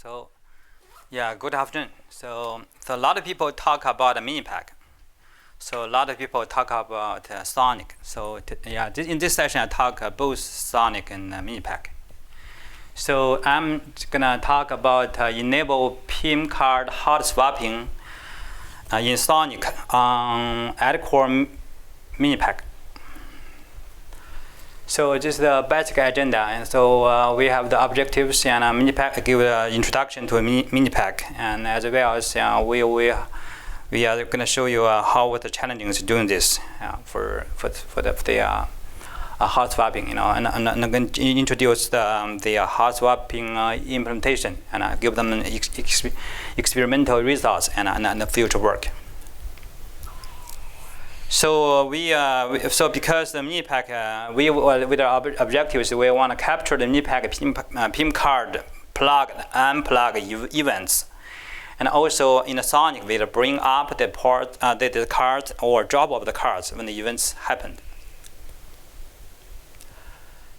So, yeah, good afternoon. So a lot of people talk about Minipack. So a lot of people talk about SONiC. So in this session, I talk both SONiC and Minipack. So I'm gonna talk about enable PIM card hot swapping in SONiC on AdCore Minipack. So this is the basic agenda, and so we have the objectives and Minipack give an introduction to Minipack, and as well as we are going to show you how the challenges doing this for the hot swapping, and I'm going to introduce the hot swapping implementation and give them experimental results and the future work. So because the Minipack, with our objectives, we want to capture the Minipack PIM card plug-unplug events, and also in the SONiC, we bring up the cards or drop off the cards when the events happened.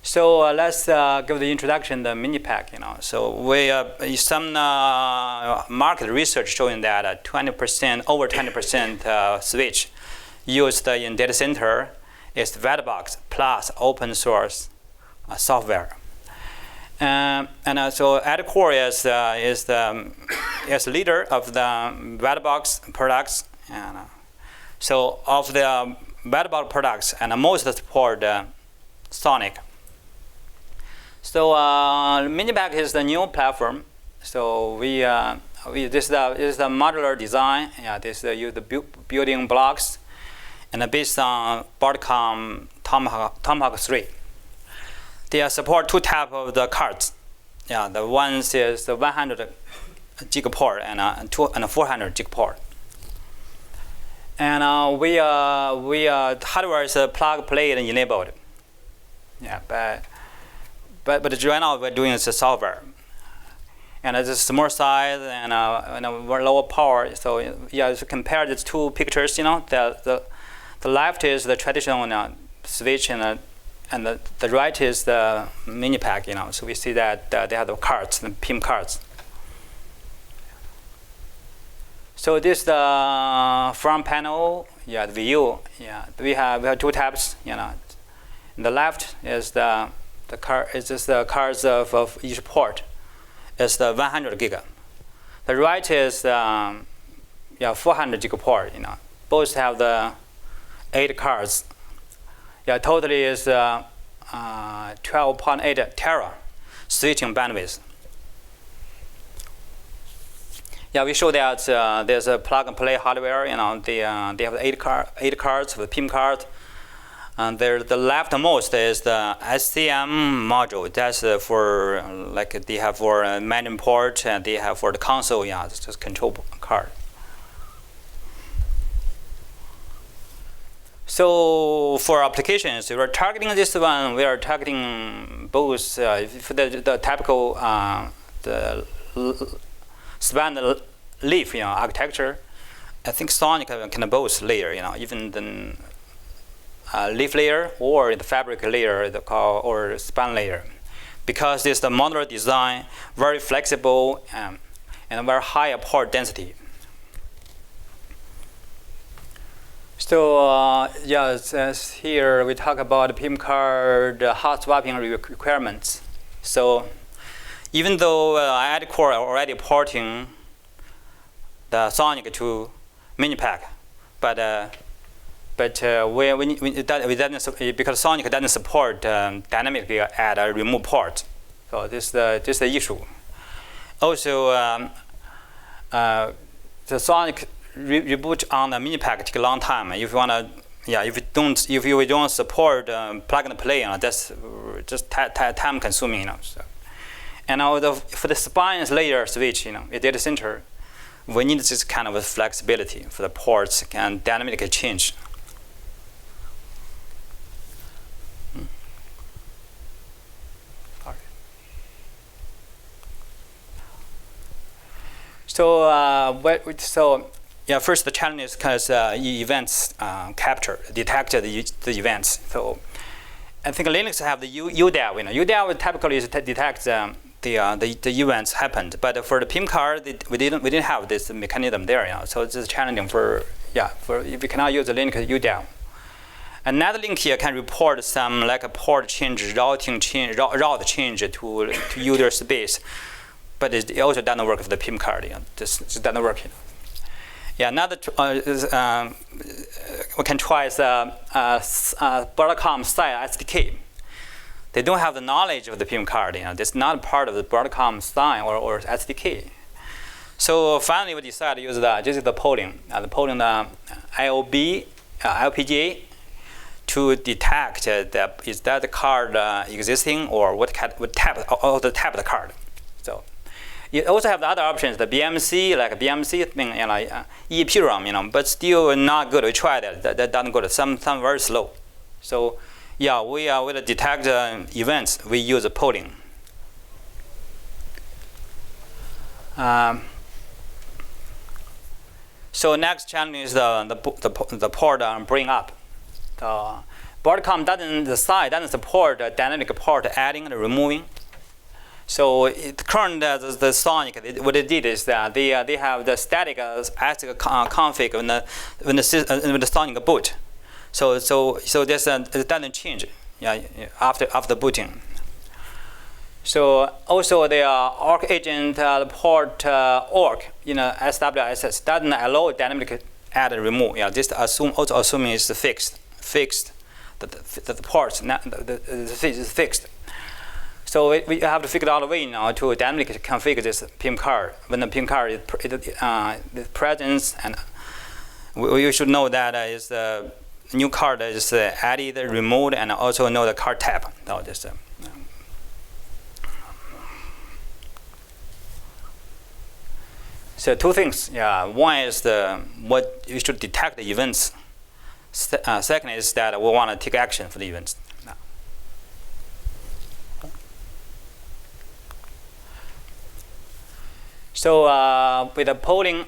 So let's give the introduction to the Minipack. So we some market research showing that over 20% switch used in data center is white box plus open source software, so AdCore is leader of the white box products, and so of the white box products, and most support SONiC. So Minipack is the new platform. So this is the modular design. This use the building blocks, and based on Broadcom Tomahawk 3. They support two types of the cards. The ones is the 100 gig port and 400 gig port. And hardware is plug play and enabled. But right now we're doing is the software. And it's a small size and lower power. So if you compare these two pictures, the left is the traditional switch, and the right is the Minipack. So we see that they have the cards, the PIM cards. So this is the front panel, the view. We have two tabs. In the left is the cards of each port. It's the 100 gig. The right is 400 gig port. Both have the 8 cards. Totally is 12.8 tera switching bandwidth. We show that there's a plug-and-play hardware. They have 8 cards with PIM card. And the leftmost is the SCM module. That's for they have for management port, and they have for the console. It's just control card. So for applications, we're targeting this one. We are targeting both for the typical the span leaf architecture. I think SONiC can both layer. Even the leaf layer or the fabric layer, or span layer, because it's the modular design, very flexible and very high port density. So as here we talk about PIM card hot swapping requirements. So even though AdCore are already porting the SONiC to Minipack, but because SONiC doesn't support dynamically add or remove ports. So this is the issue. Also, the SONiC reboot on the Minipack take a long time. If you wanna, if you don't support plug and play, that's just time consuming. So. And for the spine layer switch, in data center, we need this kind of flexibility for the ports can dynamically change. First the challenge is because events detect the events. So I think Linux have the UDAV. UDAV typically detects events happened. But for the PIM card, we didn't have this mechanism there. So it's challenging for if we cannot use the link UDL. And NetLink here can report some like a port change, route change to user space, but it also doesn't work with the PIM card. This doesn't work. Yeah, another we can try is Broadcom style SDK. They don't have the knowledge of the PIM card. It's not part of the Broadcom style or SDK. So finally, we decided to use the polling, IOB, LPGA, to detect is that the card existing or what tap the card. So you also have the other options, the BMC, like BMC thing, EEPROM, but still not good. We tried it. That doesn't good. Some very slow. So yeah, we will detect events. We use polling. So next challenge is the port bring up. Broadcom doesn't support dynamic port adding and removing. So current the SONiC, what they did is that they have the static ASIC config when the SONiC boot. So this it doesn't change after booting. So also the org agent port org SWSS doesn't allow dynamic add and remove. This also assuming it's fixed. The ports is fixed. So we have to figure out a way now to dynamically configure this PIM card. When the PIM card is present, and we should know that is the new card is added, removed, and also know the card tap. So two things. One is what you should detect the events. Second is that we want to take action for the events. So with the polling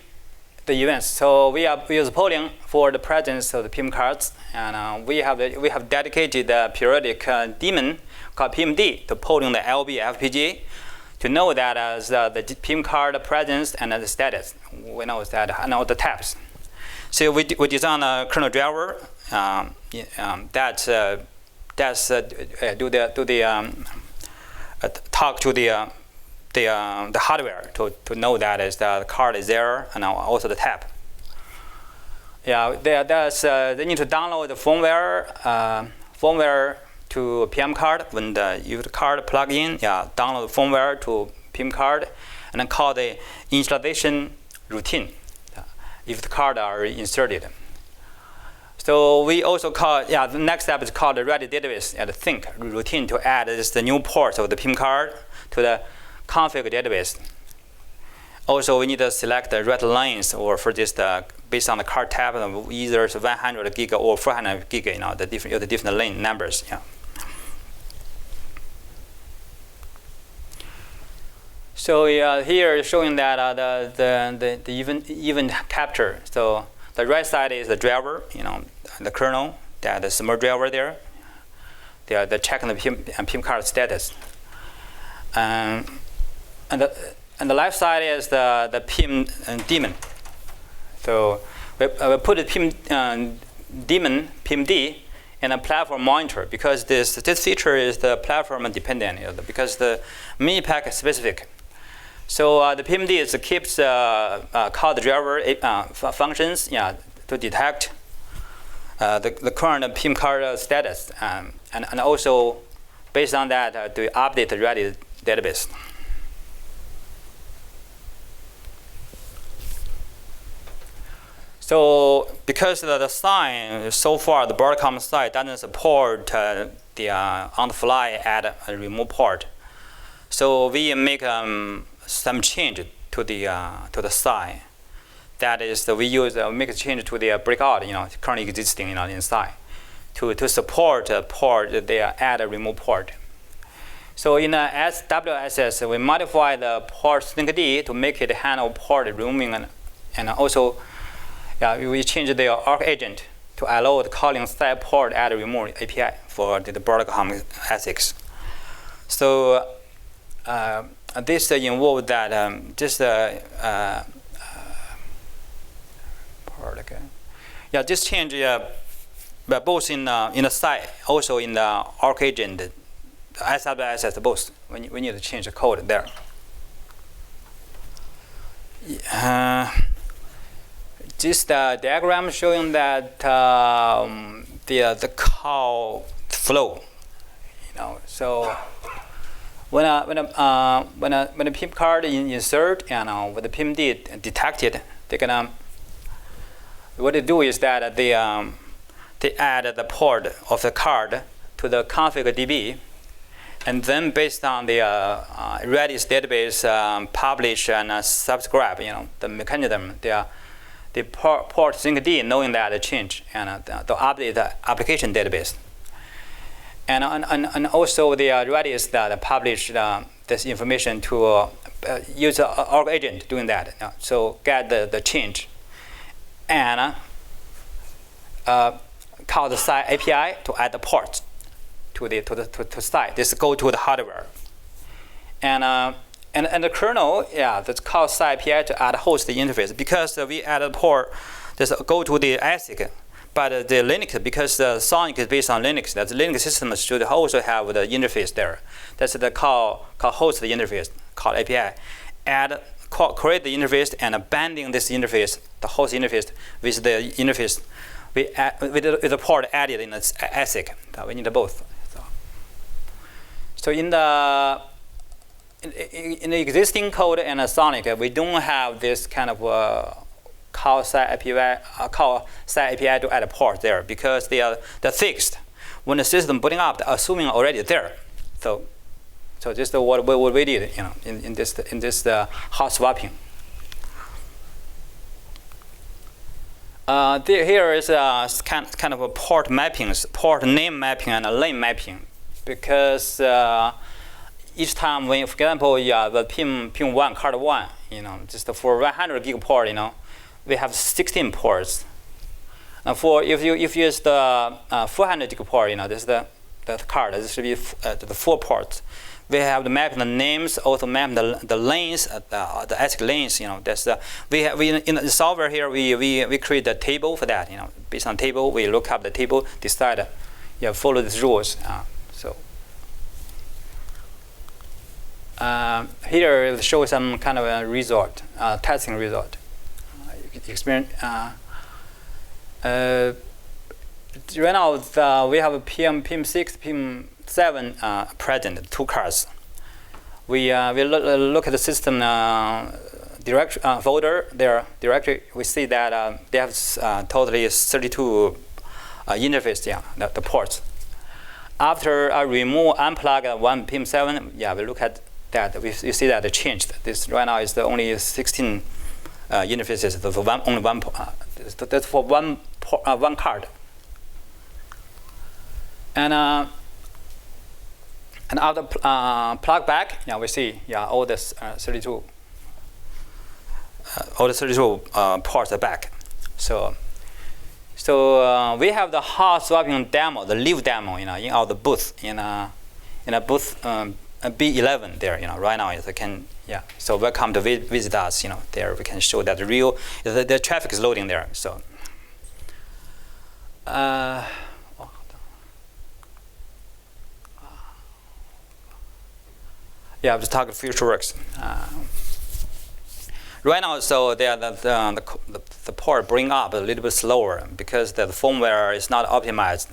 the events, so we use polling for the presence of the PIM cards, and we have dedicated periodic daemon called PIMD to polling the LB FPGA to know that as the PIM card presence and the status. We know that and all the taps. So we design a kernel driver that talk to the hardware to know that is the card is there and also the tap. They need to download the firmware to PIM card. When you the card plug in, download the firmware to PIM card, and then call the installation routine if the card are inserted. So we also call the next step is called the ready database and the think routine to add the new ports of the PIM card to the config database. Also, we need to select the red lines or for this based on the card tab, either 100 gig or 400 gig. The different lane numbers. So here is showing that the event capture. So the right side is the driver, the kernel, the small driver there. They're checking the PIM card status. And the left side is the PIM daemon. So we put the PIM daemon, PIMD, in a platform monitor because this feature is the platform dependent, because the Minipack is specific. So the PIMD keeps call the driver functions to detect the current PIM card status, and also based on that to update the ready database. So because the sign so far the Broadcom side doesn't support the on-the-fly add and remove port, so we make some change to the sign. That is, we make a change to the breakout, currently existing, inside, to support port the add and remove port. So in SWSS, we modify the port syncd to make it handle port removing, and also we change the org agent to allow the calling side port add remove API for the Broadcom ASICs. So this involved that just part, okay. Yeah, this change but both in the site, also in the ARC agent, SWSS both. We need to change the code there. Just a diagram showing that the call flow, So when a PIM card insert and when the PIM detected, they're gonna what they do is that they add the port of the card to the config DB, and then based on the Redis database publish and subscribe, the mechanism, the port syncd knowing that change and to update the application database, and also the Redis that publish this information to use the org agent doing that, so get the change, and call the site API to add the port to the site. This go to the hardware, and the kernel, that's called site API to add host the interface, because we added port. This go to the ASIC, but the Linux, because the SONiC is based on Linux, that the Linux system should also have the interface there. That's the call host the interface called API. Create the interface and abandon this interface, the host interface, with the interface with the port added in the ASIC. We need both. So in the existing code and SONiC, we don't have this kind of call site API to add a port there, because they're fixed. When the system booting up, they're assuming already there. So this is what we did, in this hot swapping. Here is kind of a port mappings, port name mapping and a lane mapping, because each time when, for example, the PIM1 card 1, just for 100 gig port, we have 16 ports. And for if you use the 400 gig port, this is the card. This should be the 4 ports. We have to map the names, also map the lanes, the ASIC lanes. That's we in the solver here we create a table for that. Based on table, we look up the table, decide, follow these rules. Here it shows some kind of a result, testing result. Experience. Right now we have a PIM6, PIM7 present, 2 cards. We look at the system folder, their directory. We see that they have totally 32 interface, the ports. After I remove unplug one PIM7, we look at that. You see that it changed. This right now is the only 16 interfaces. Only one. That's for one card. And after plug back, we see all this 32. All the 32 ports are back. So we have the hot swapping demo, the live demo, in our booth, in a booth B11 there, right now it can, So welcome to visit us, there we can show that the traffic is loading there. So. I'm just talking future works. Right now, so the port bring up a little bit slower because the firmware is not optimized.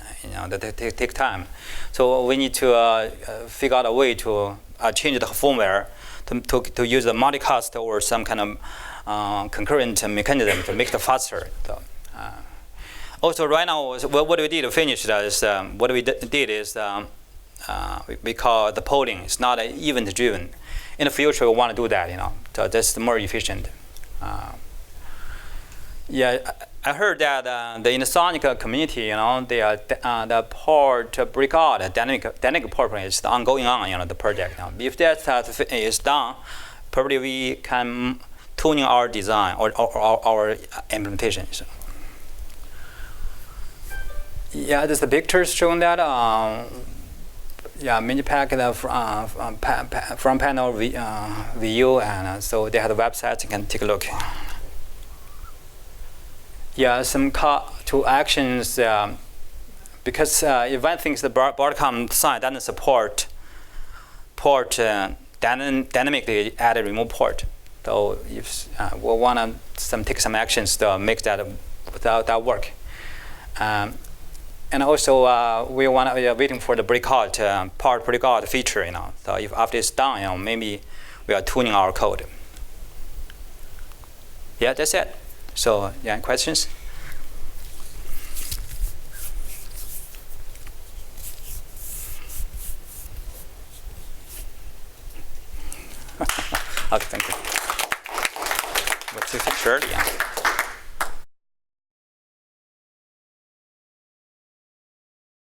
That take time. So we need to figure out a way to change the firmware to use a multicast or some kind of concurrent mechanism to make it faster. So, also, right now, what we did to finish that is what we did is we call the polling. It's not event driven. In the future, we want to do that, so that's more efficient. I heard that in the SONiC community, the port breakout, dynamic port is ongoing on, the project. If that is done, probably we can tuning our design or our implementation. So. There's the pictures showing that. yeah, Minipack from panel view, and so they have the website. You can take a look. Yeah, some call to actions. Because one thing is the Broadcom design doesn't support dynamically add a remote port. So if we want to take some actions to make that without that work. And also we are waiting for the breakout part breakout feature. So if after it's done, maybe we are tuning our code. Yeah, that's it. So yeah, questions? Okay, thank you. What's the feature? Yeah.